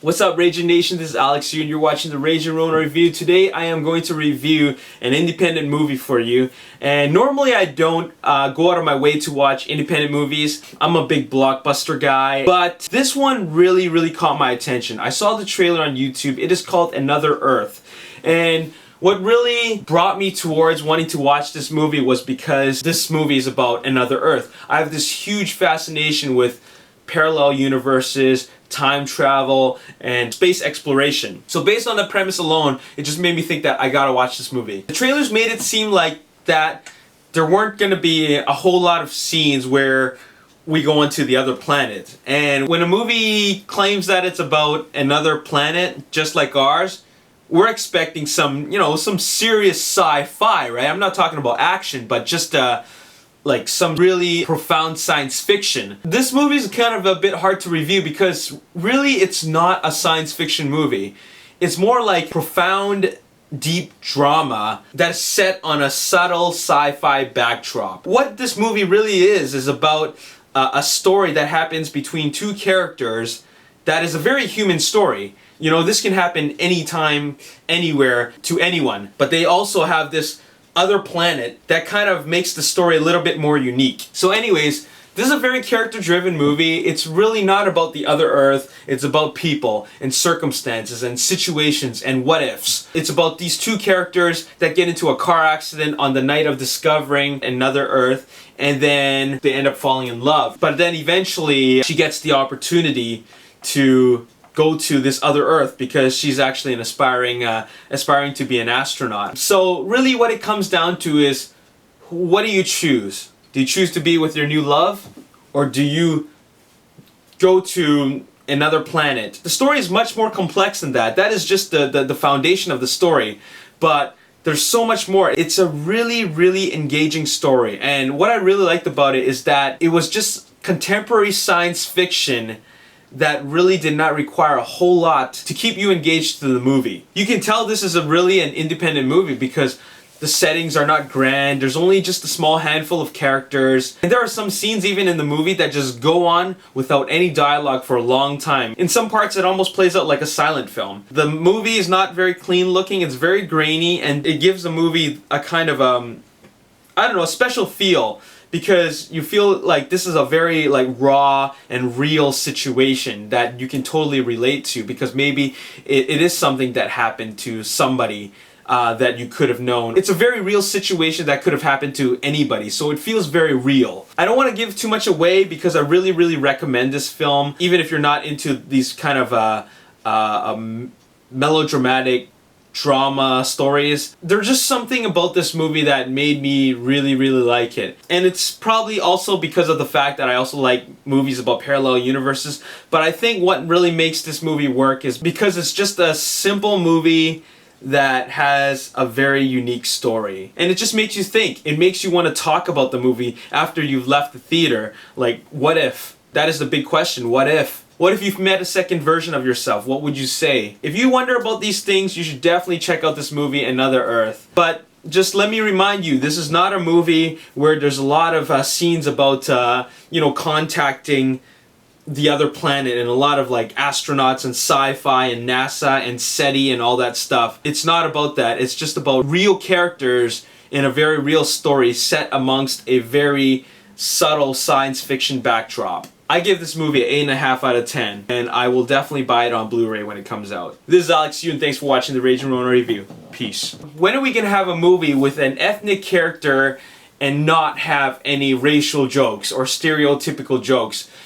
What's up, Ragin Nation? This is Alex here, and you're watching the Ragin Ronin review. Today I am going to review an independent movie for you. And normally I don't go out of my way to watch independent movies. I'm a big blockbuster guy. But this one really caught my attention. I saw the trailer on YouTube. It is called Another Earth. And what really brought me towards wanting to watch this movie was because this movie is about another Earth. I have this huge fascination with parallel universes, time travel, and space exploration. So based on the premise alone, it just made me think that I gotta watch this movie. The trailers made it seem like that there weren't gonna be a whole lot of scenes where we go into the other planet. And when a movie claims that it's about another planet just like ours, we're expecting some, some serious sci-fi, right? I'm not talking about action, but just like some really profound science fiction. This movie is kind of a bit hard to review because really it's not a science fiction movie. It's more like profound, deep drama that's set on a subtle sci-fi backdrop. What this movie really is about a story that happens between two characters that is a very human story. This can happen anytime, anywhere, to anyone. But they also have this other planet that kind of makes the story a little bit more unique. So anyways, this is a very character-driven movie. It's really not about the other Earth. It's about people and circumstances and situations and what-ifs. It's about these two characters that get into a car accident on the night of discovering another Earth, and then they end up falling in love. But then eventually she gets the opportunity to go to this other Earth because she's actually an aspiring to be an astronaut. So really what it comes down to is, what do you choose? Do you choose to be with your new love, or do you go to another planet? The story is much more complex than that. That is just the foundation of the story. But there's so much more. It's a really engaging story. And what I really liked about it is that it was just contemporary science fiction that really did not require a whole lot to keep you engaged to the movie. You can tell this is really an independent movie because the settings are not grand. There's only just a small handful of characters. And there are some scenes even in the movie that just go on without any dialogue for a long time. In some parts it almost plays out like a silent film. The movie is not very clean looking. It's very grainy, and it gives the movie a kind of a special feel, because you feel like this is a very raw and real situation that you can totally relate to, because maybe it is something that happened to somebody that you could have known. It's a very real situation that could have happened to anybody, so it feels very real. I don't want to give too much away because I really recommend this film, even if you're not into these kind of melodramatic drama stories. There's just something about this movie that made me really like it. And it's probably also because of the fact that I also like movies about parallel universes. But I think what really makes this movie work is because it's just a simple movie that has a very unique story. And it just makes you think. It makes you want to talk about the movie after you've left the theater. Like, what if? That is the big question. What if? What if you've met a second version of yourself? What would you say? If you wonder about these things, you should definitely check out this movie, Another Earth. But just let me remind you, this is not a movie where there's a lot of scenes about, contacting the other planet and a lot of astronauts and sci-fi and NASA and SETI and all that stuff. It's not about that. It's just about real characters in a very real story set amongst a very subtle science fiction backdrop. I give this movie an 8.5 out of 10, and I will definitely buy it on Blu-ray when it comes out. This is Alex Yu, and thanks for watching the Ragin Ronin review. Peace. When are we gonna have a movie with an ethnic character and not have any racial jokes or stereotypical jokes?